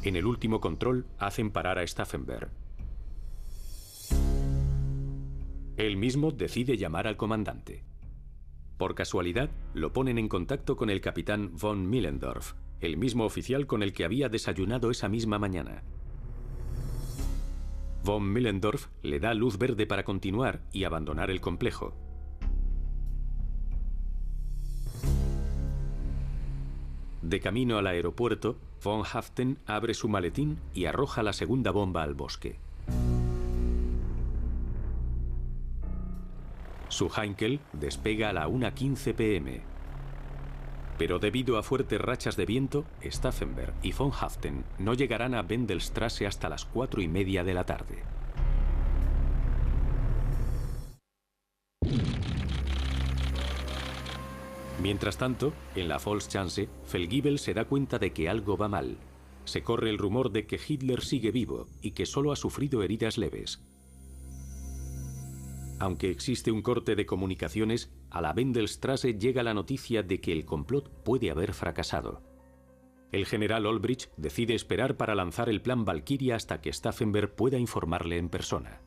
En el último control hacen parar a Stauffenberg. Él mismo decide llamar al comandante. Por casualidad, lo ponen en contacto con el capitán von Millendorf, el mismo oficial con el que había desayunado esa misma mañana. Von Millendorf le da luz verde para continuar y abandonar el complejo. De camino al aeropuerto, von Haften abre su maletín y arroja la segunda bomba al bosque. Su Heinkel despega a la 1:15 p.m. Pero debido a fuertes rachas de viento, Stauffenberg y von Haften no llegarán a Wendelstraße hasta las 4:30 de la tarde. Mientras tanto, en la Volkschanze, Feldgiebel se da cuenta de que algo va mal. Se corre el rumor de que Hitler sigue vivo y que solo ha sufrido heridas leves. Aunque existe un corte de comunicaciones, a la Wendelstraße llega la noticia de que el complot puede haber fracasado. El general Olbricht decide esperar para lanzar el plan Valkyria hasta que Stauffenberg pueda informarle en persona.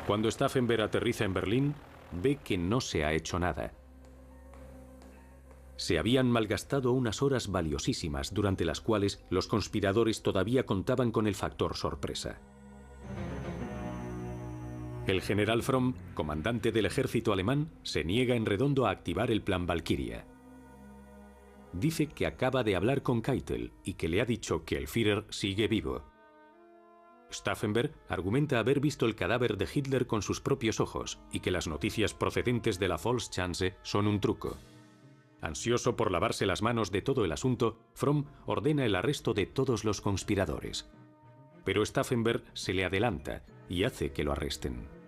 Cuando Stauffenberg aterriza en Berlín, ve que no se ha hecho nada. Se habían malgastado unas horas valiosísimas durante las cuales los conspiradores todavía contaban con el factor sorpresa. El general Fromm, comandante del ejército alemán, se niega en redondo a activar el plan Valkyria. Dice que acaba de hablar con Keitel y que le ha dicho que el Führer sigue vivo. Stauffenberg argumenta haber visto el cadáver de Hitler con sus propios ojos y que las noticias procedentes de la Volkschanze son un truco. Ansioso por lavarse las manos de todo el asunto, Fromm ordena el arresto de todos los conspiradores. Pero Stauffenberg se le adelanta y hace que lo arresten.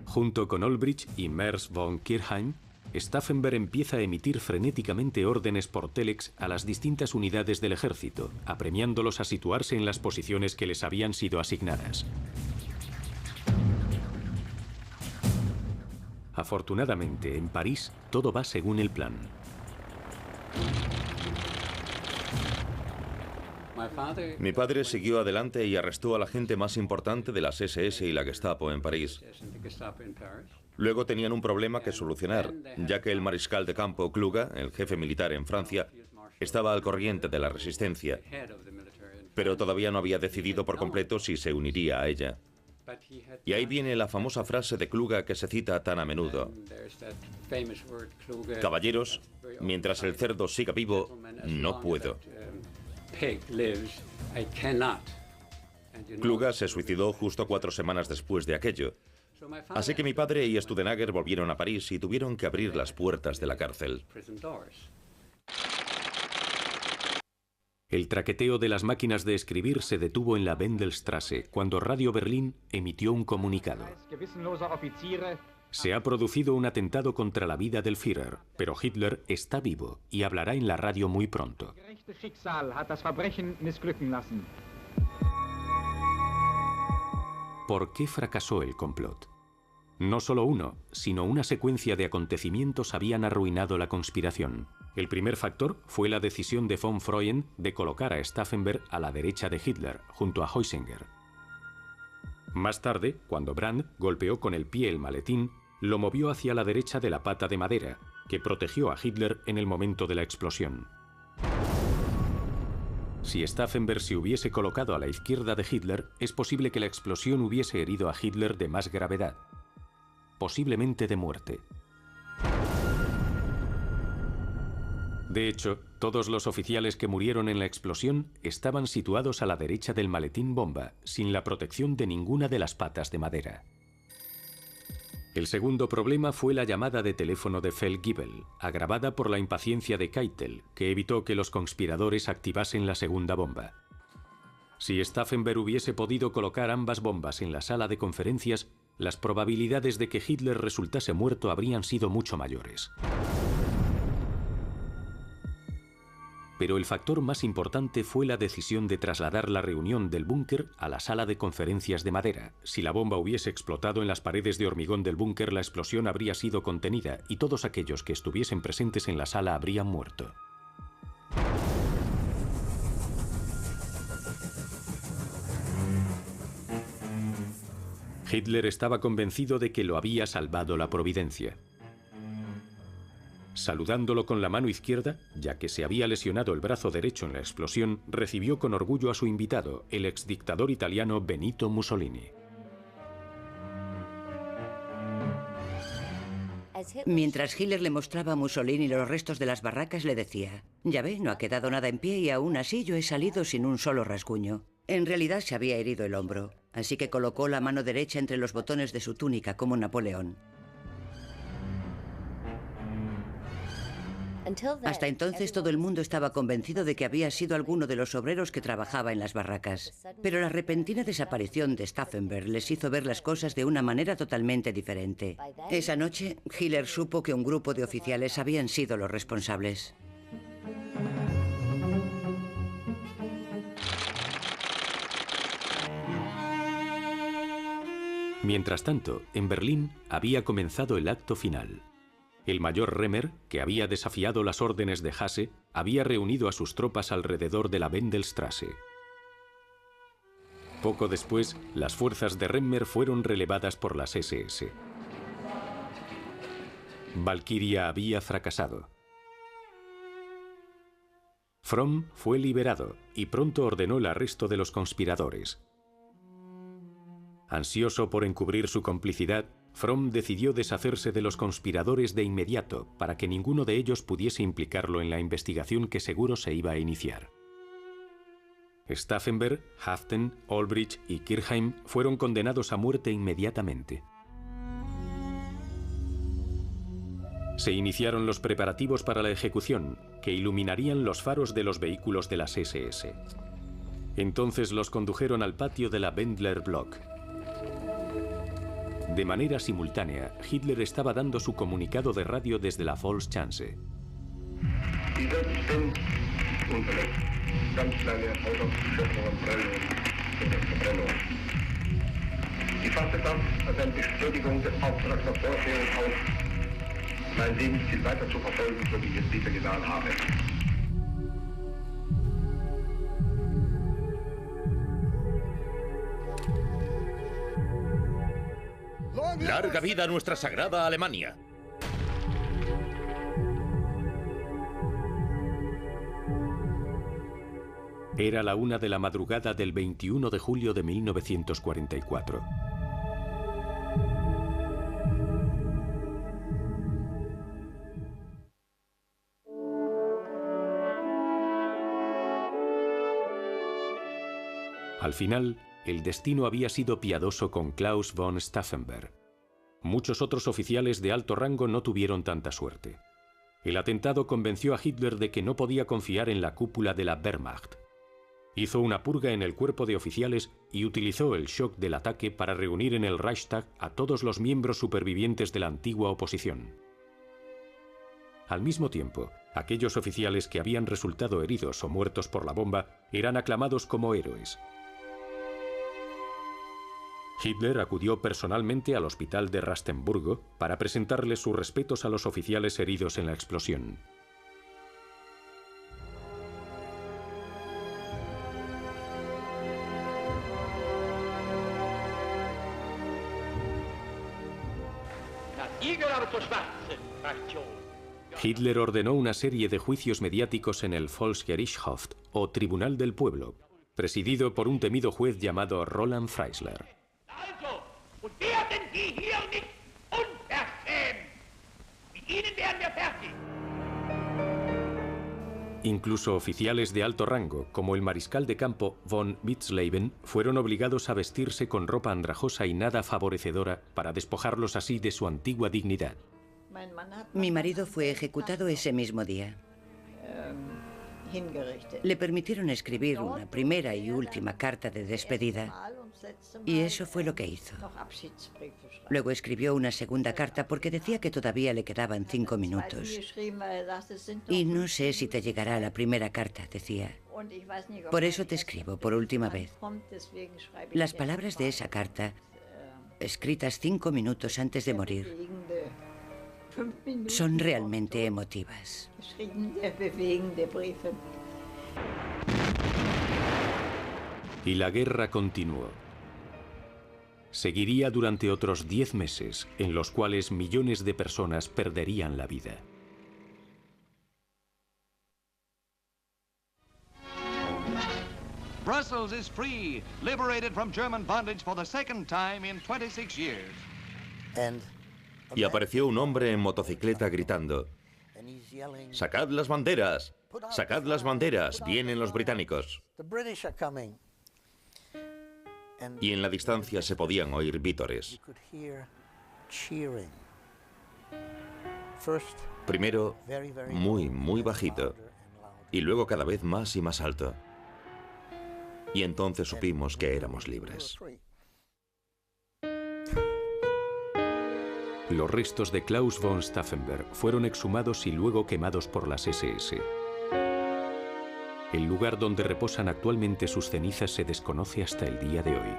Junto con Olbricht y Merz von Kirchheim, Stauffenberg empieza a emitir frenéticamente órdenes por telex a las distintas unidades del ejército, apremiándolos a situarse en las posiciones que les habían sido asignadas. Afortunadamente, en París, todo va según el plan. Mi padre siguió adelante y arrestó a la gente más importante de las SS y la Gestapo en París. Luego tenían un problema que solucionar, ya que el mariscal de campo Kluge, el jefe militar en Francia, estaba al corriente de la resistencia, pero todavía no había decidido por completo si se uniría a ella. Y ahí viene la famosa frase de Kluge que se cita tan a menudo: caballeros, mientras el cerdo siga vivo, no puedo. Kluge se suicidó justo 4 semanas después de aquello. Así que mi padre y Studenager volvieron a París y tuvieron que abrir las puertas de la cárcel. El traqueteo de las máquinas de escribir se detuvo en la Wendelstraße cuando Radio Berlín emitió un comunicado. Se ha producido un atentado contra la vida del Führer, pero Hitler está vivo y hablará en la radio muy pronto. ¿Por qué fracasó el complot? No solo uno, sino una secuencia de acontecimientos habían arruinado la conspiración. El primer factor fue la decisión de von Freund de colocar a Stauffenberg a la derecha de Hitler, junto a Heusinger. Más tarde, cuando Brandt golpeó con el pie el maletín, lo movió hacia la derecha de la pata de madera, que protegió a Hitler en el momento de la explosión. Si Stauffenberg se hubiese colocado a la izquierda de Hitler, es posible que la explosión hubiese herido a Hitler de más gravedad, posiblemente de muerte. De hecho, todos los oficiales que murieron en la explosión estaban situados a la derecha del maletín bomba, sin la protección de ninguna de las patas de madera. El segundo problema fue la llamada de teléfono de Feldgiebel, agravada por la impaciencia de Keitel, que evitó que los conspiradores activasen la segunda bomba. Si Stauffenberg hubiese podido colocar ambas bombas en la sala de conferencias, las probabilidades de que Hitler resultase muerto habrían sido mucho mayores. Pero el factor más importante fue la decisión de trasladar la reunión del búnker a la sala de conferencias de madera. Si la bomba hubiese explotado en las paredes de hormigón del búnker, la explosión habría sido contenida y todos aquellos que estuviesen presentes en la sala habrían muerto. Hitler estaba convencido de que lo había salvado la providencia. Saludándolo con la mano izquierda, ya que se había lesionado el brazo derecho en la explosión, recibió con orgullo a su invitado, el exdictador italiano Benito Mussolini. Mientras Hitler le mostraba a Mussolini los restos de las barracas, le decía: «Ya ve, no ha quedado nada en pie y aún así yo he salido sin un solo rasguño». En realidad se había herido el hombro, así que colocó la mano derecha entre los botones de su túnica como Napoleón. Hasta entonces todo el mundo estaba convencido de que había sido alguno de los obreros que trabajaba en las barracas. Pero la repentina desaparición de Stauffenberg les hizo ver las cosas de una manera totalmente diferente. Esa noche, Hitler supo que un grupo de oficiales habían sido los responsables. Mientras tanto, en Berlín había comenzado el acto final. El mayor Remmer, que había desafiado las órdenes de Hasse, había reunido a sus tropas alrededor de la Wendelstraße. Poco después, las fuerzas de Remmer fueron relevadas por las SS. Valkyria había fracasado. Fromm fue liberado y pronto ordenó el arresto de los conspiradores. Ansioso por encubrir su complicidad, Fromm decidió deshacerse de los conspiradores de inmediato para que ninguno de ellos pudiese implicarlo en la investigación que seguro se iba a iniciar. Stauffenberg, Hafthen, Olbrich y Kirchheim fueron condenados a muerte inmediatamente. Se iniciaron los preparativos para la ejecución, que iluminarían los faros de los vehículos de las SS. Entonces los condujeron al patio de la Wendler Block. De manera simultánea, Hitler estaba dando su comunicado de radio desde la Volkschanze. ¡Larga vida a nuestra sagrada Alemania! Era la 1 de la madrugada del 21 de julio de 1944. Al final, el destino había sido piadoso con Klaus von Stauffenberg. Muchos otros oficiales de alto rango no tuvieron tanta suerte. El atentado convenció a Hitler de que no podía confiar en la cúpula de la Wehrmacht. Hizo una purga en el cuerpo de oficiales y utilizó el shock del ataque para reunir en el Reichstag a todos los miembros supervivientes de la antigua oposición. Al mismo tiempo, aquellos oficiales que habían resultado heridos o muertos por la bomba eran aclamados como héroes. Hitler acudió personalmente al hospital de Rastenburgo para presentarle sus respetos a los oficiales heridos en la explosión. Hitler ordenó una serie de juicios mediáticos en el Volksgerichtshof, o Tribunal del Pueblo, presidido por un temido juez llamado Roland Freisler. Incluso oficiales de alto rango, como el mariscal de campo von Witzleben, fueron obligados a vestirse con ropa andrajosa y nada favorecedora para despojarlos así de su antigua dignidad. Mi marido fue ejecutado ese mismo día. Le permitieron escribir una primera y última carta de despedida, y eso fue lo que hizo. Luego escribió una segunda carta porque decía que todavía le quedaban 5 minutos. Y no sé si te llegará la primera carta, decía. Por eso te escribo por última vez. Las palabras de esa carta, escritas 5 minutos antes de morir, son realmente emotivas. Y la guerra continuó. Seguiría durante otros 10 meses, en los cuales millones de personas perderían la vida. Brussels is free, liberated from German bondage for the second time in 26 years. Y apareció un hombre en motocicleta gritando: ¡Sacad las banderas! ¡Sacad las banderas! ¡Vienen los británicos! Y en la distancia se podían oír vítores. Primero, muy, muy bajito, y luego cada vez más y más alto. Y entonces supimos que éramos libres. Los restos de Klaus von Stauffenberg fueron exhumados y luego quemados por las SS. El lugar donde reposan actualmente sus cenizas se desconoce hasta el día de hoy.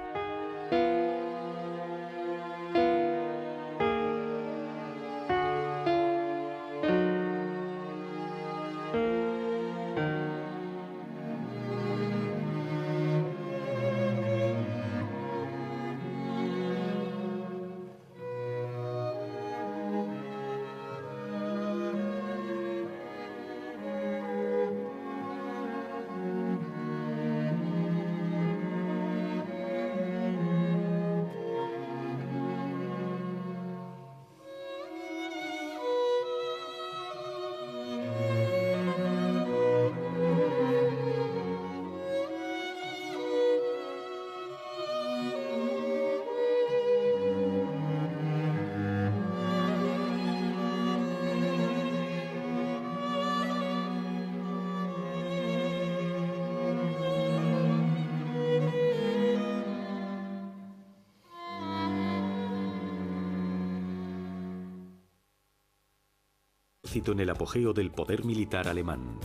En el apogeo del poder militar alemán.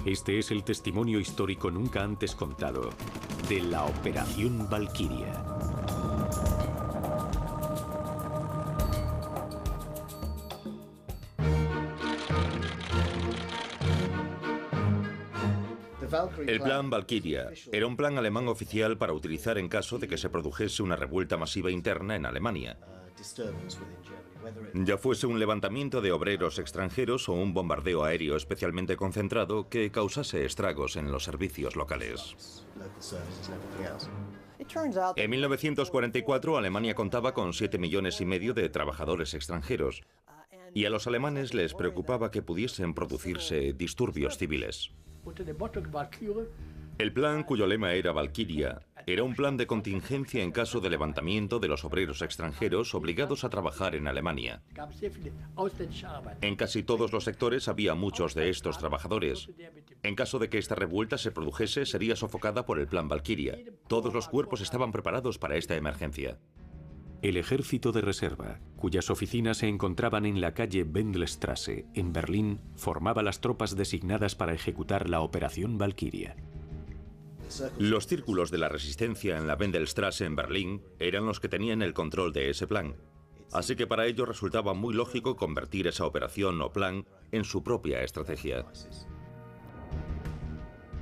Este es el testimonio histórico nunca antes contado de la Operación Valquiria. El plan Valquiria era un plan alemán oficial para utilizar en caso de que se produjese una revuelta masiva interna en Alemania. Ya fuese un levantamiento de obreros extranjeros o un bombardeo aéreo especialmente concentrado que causase estragos en los servicios locales. En 1944 Alemania contaba con 7,5 millones de trabajadores extranjeros y a los alemanes les preocupaba que pudiesen producirse disturbios civiles. El plan, cuyo lema era Valquiria, era un plan de contingencia en caso de levantamiento de los obreros extranjeros obligados a trabajar en Alemania. En casi todos los sectores había muchos de estos trabajadores. En caso de que esta revuelta se produjese, sería sofocada por el plan Valquiria. Todos los cuerpos estaban preparados para esta emergencia. El ejército de reserva, cuyas oficinas se encontraban en la calle Wendelstraße, en Berlín, formaba las tropas designadas para ejecutar la Operación Valquiria. Los círculos de la resistencia en la Wendelstraße en Berlín eran los que tenían el control de ese plan. Así que para ellos resultaba muy lógico convertir esa operación o plan en su propia estrategia.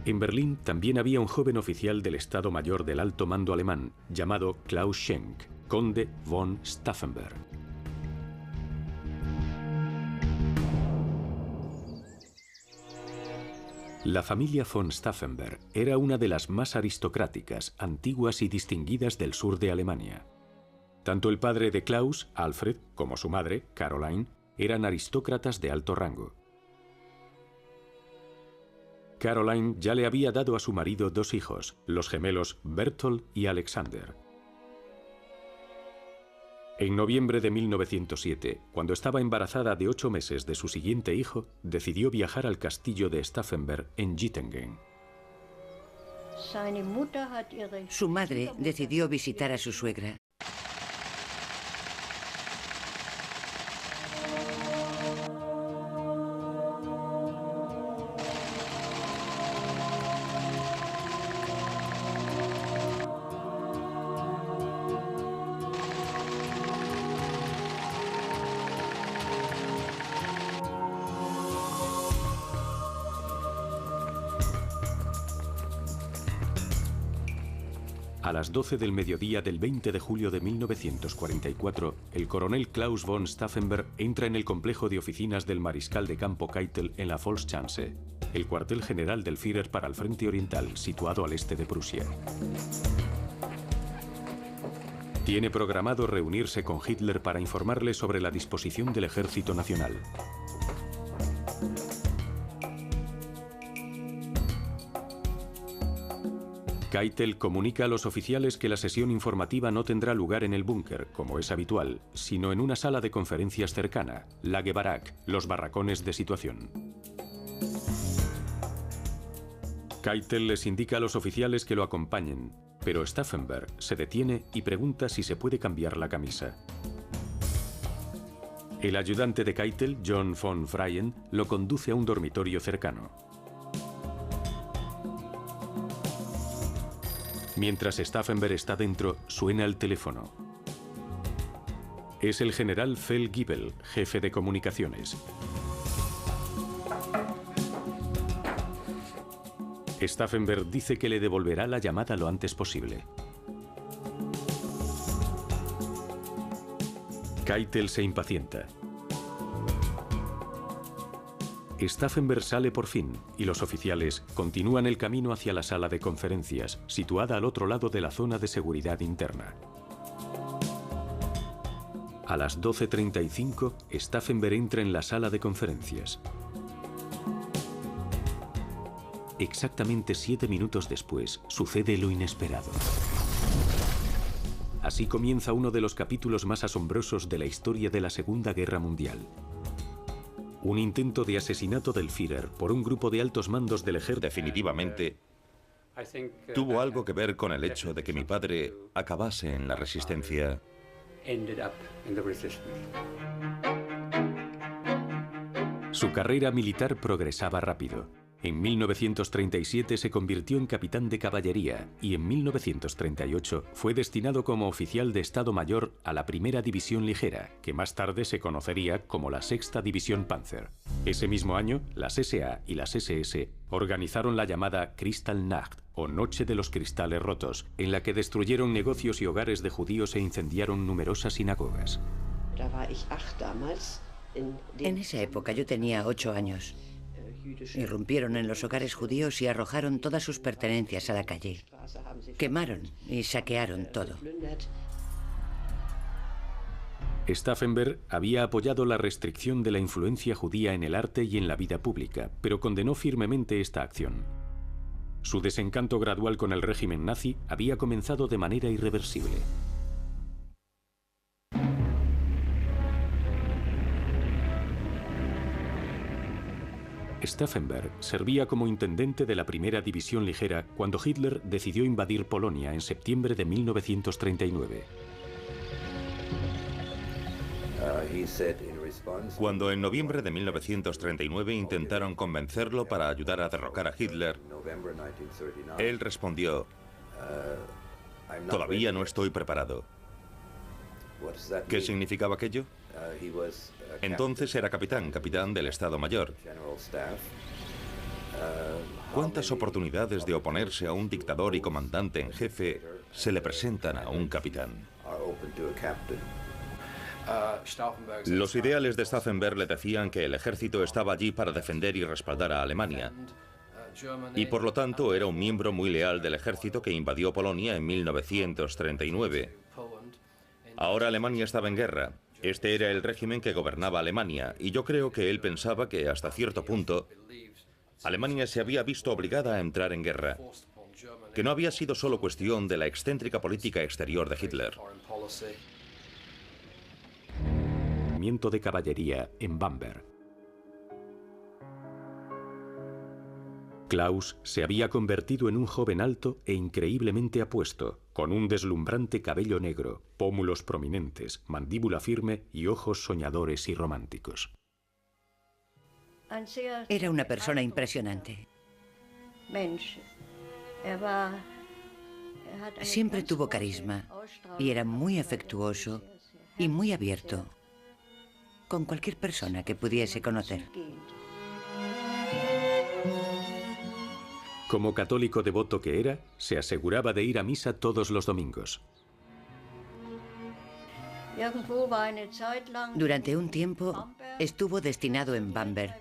En Berlín también había un joven oficial del Estado Mayor del Alto Mando alemán, llamado Klaus Schenk, conde von Stauffenberg. La familia von Stauffenberg era una de las más aristocráticas, antiguas y distinguidas del sur de Alemania. Tanto el padre de Klaus, Alfred, como su madre, Caroline, eran aristócratas de alto rango. Caroline ya le había dado a su marido 2 hijos, los gemelos Berthold y Alexander. En noviembre de 1907, cuando estaba embarazada de 8 meses de su siguiente hijo, decidió viajar al castillo de Stauffenberg en Gittingen. Su madre decidió visitar a su suegra. A las 12 del mediodía del 20 de julio de 1944, el coronel Klaus von Stauffenberg entra en el complejo de oficinas del mariscal de campo Keitel en la Volksschanze, el cuartel general del Führer para el Frente Oriental, situado al este de Prusia. Tiene programado reunirse con Hitler para informarle sobre la disposición del Ejército Nacional. Keitel comunica a los oficiales que la sesión informativa no tendrá lugar en el búnker, como es habitual, sino en una sala de conferencias cercana, Lagebarak, los barracones de situación. Keitel les indica a los oficiales que lo acompañen, pero Stauffenberg se detiene y pregunta si se puede cambiar la camisa. El ayudante de Keitel, John von Freyen, lo conduce a un dormitorio cercano. Mientras Stauffenberg está dentro, suena el teléfono. Es el general Fell Giebel, jefe de comunicaciones. Stauffenberg dice que le devolverá la llamada lo antes posible. Keitel se impacienta. Stauffenberg sale por fin y los oficiales continúan el camino hacia la sala de conferencias, situada al otro lado de la zona de seguridad interna. A las 12:35, Stauffenberg entra en la sala de conferencias. Exactamente 7 minutos después, sucede lo inesperado. Así comienza uno de los capítulos más asombrosos de la historia de la Segunda Guerra Mundial. Un intento de asesinato del Führer por un grupo de altos mandos del ejército. Definitivamente, tuvo algo que ver con el hecho de que mi padre acabase en la resistencia. Su carrera militar progresaba rápido. En 1937 se convirtió en capitán de caballería y en 1938 fue destinado como oficial de Estado Mayor a la Primera División Ligera, que más tarde se conocería como la Sexta División Panzer. Ese mismo año, las SA y las SS organizaron la llamada Kristallnacht, o Noche de los Cristales Rotos, en la que destruyeron negocios y hogares de judíos e incendiaron numerosas sinagogas. En esa época yo tenía 8 años. Irrumpieron en los hogares judíos y arrojaron todas sus pertenencias a la calle. Quemaron y saquearon todo. Stauffenberg había apoyado la restricción de la influencia judía en el arte y en la vida pública, pero condenó firmemente esta acción. Su desencanto gradual con el régimen nazi había comenzado de manera irreversible. Stauffenberg servía como intendente de la Primera División Ligera cuando Hitler decidió invadir Polonia en septiembre de 1939. Cuando en noviembre de 1939 intentaron convencerlo para ayudar a derrocar a Hitler, él respondió: "Todavía no estoy preparado". ¿Qué significaba aquello? Entonces era capitán del Estado Mayor. ¿Cuántas oportunidades de oponerse a un dictador y comandante en jefe se le presentan a un capitán? Los ideales de Stauffenberg le decían que el ejército estaba allí para defender y respaldar a Alemania. Y por lo tanto era un miembro muy leal del ejército que invadió Polonia en 1939. Ahora Alemania estaba en guerra. Este era el régimen que gobernaba Alemania, y yo creo que él pensaba que hasta cierto punto Alemania se había visto obligada a entrar en guerra, que no había sido solo cuestión de la excéntrica política exterior de Hitler. regimiento de caballería en Bamberg. Klaus se había convertido en un joven alto e increíblemente apuesto, con un deslumbrante cabello negro, pómulos prominentes, mandíbula firme y ojos soñadores y románticos. Era una persona impresionante. Siempre tuvo carisma y era muy afectuoso y muy abierto con cualquier persona que pudiese conocer. Como católico devoto que era, se aseguraba de ir a misa todos los domingos. Durante un tiempo estuvo destinado en Bamberg,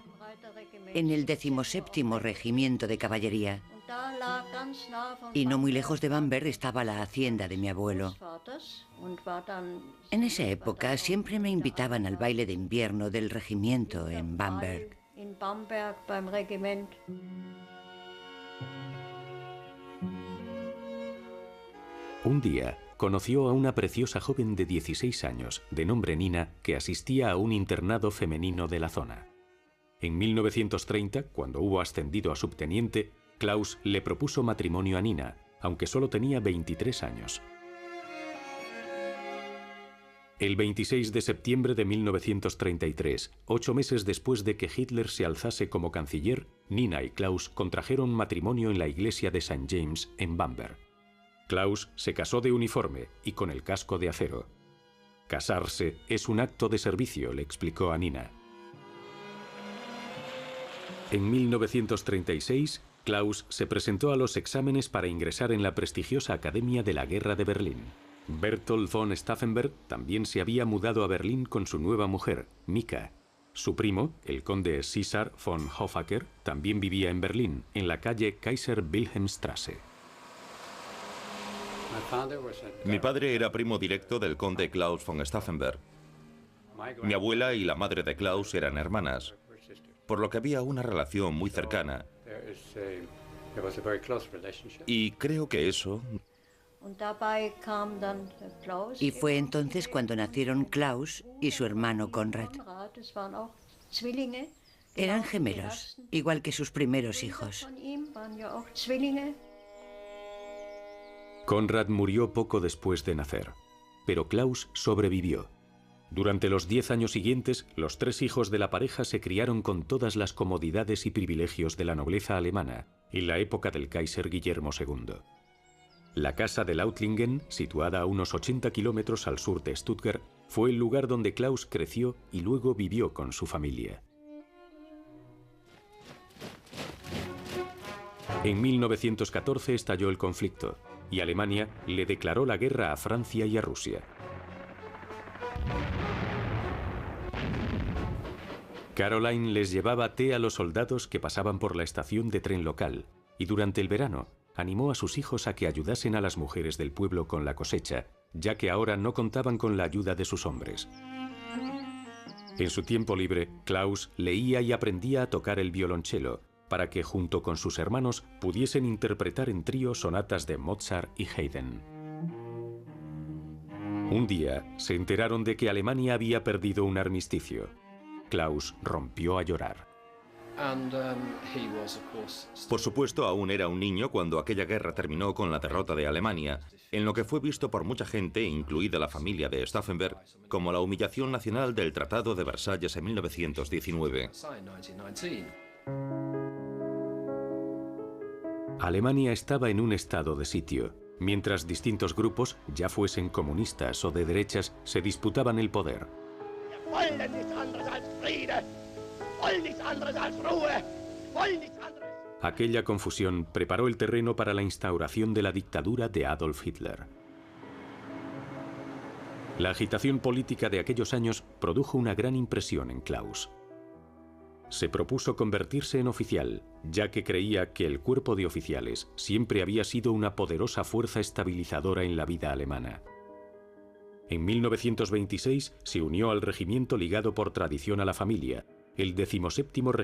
en el 17º Regimiento de Caballería. Y no muy lejos de Bamberg estaba la hacienda de mi abuelo. En esa época siempre me invitaban al baile de invierno del regimiento en Bamberg. Un día conoció a una preciosa joven de 16 años, de nombre Nina, que asistía a un internado femenino de la zona. En 1930, cuando hubo ascendido a subteniente, Klaus le propuso matrimonio a Nina, aunque solo tenía 23 años. El 26 de septiembre de 1933, 8 meses después de que Hitler se alzase como canciller, Nina y Klaus contrajeron matrimonio en la iglesia de St. James en Bamberg. Klaus se casó de uniforme y con el casco de acero. Casarse es un acto de servicio, le explicó a Nina. En 1936, Klaus se presentó a los exámenes para ingresar en la prestigiosa Academia de la Guerra de Berlín. Berthold von Stauffenberg también se había mudado a Berlín con su nueva mujer, Mika. Su primo, el conde César von Hoffacker, también vivía en Berlín, en la calle Kaiser Wilhelmstrasse. Mi padre era primo directo del conde Klaus von Stauffenberg. Mi abuela y la madre de Klaus eran hermanas, por lo que había una relación muy cercana. Y creo que eso... Y fue entonces cuando nacieron Klaus y su hermano Konrad. Eran gemelos, igual que sus primeros hijos. Konrad murió poco después de nacer, pero Klaus sobrevivió. Durante los 10 años siguientes, los 3 hijos de la pareja se criaron con todas las comodidades y privilegios de la nobleza alemana, en la época del Kaiser Guillermo II. La casa de Lautlingen, situada a unos 80 kilómetros al sur de Stuttgart, fue el lugar donde Klaus creció y luego vivió con su familia. En 1914 estalló el conflicto y Alemania le declaró la guerra a Francia y a Rusia. Caroline les llevaba té a los soldados que pasaban por la estación de tren local y durante el verano animó a sus hijos a que ayudasen a las mujeres del pueblo con la cosecha, ya que ahora no contaban con la ayuda de sus hombres. En su tiempo libre, Klaus leía y aprendía a tocar el violonchelo, para que junto con sus hermanos pudiesen interpretar en trío sonatas de Mozart y Haydn. Un día se enteraron de que Alemania había perdido un armisticio. Klaus rompió a llorar. Por supuesto, aún era un niño cuando aquella guerra terminó con la derrota de Alemania, en lo que fue visto por mucha gente, incluida la familia de Stauffenberg, como la humillación nacional del Tratado de Versalles en 1919. Alemania estaba en un estado de sitio, mientras distintos grupos, ya fuesen comunistas o de derechas, se disputaban el poder. Aquella confusión preparó el terreno para la instauración de la dictadura de Adolf Hitler. La agitación política de aquellos años produjo una gran impresión en Klaus. Se propuso convertirse en oficial, ya que creía que el cuerpo de oficiales siempre había sido una poderosa fuerza estabilizadora en la vida alemana. En 1926 se unió al regimiento ligado por tradición a la familia, el 17º Regimiento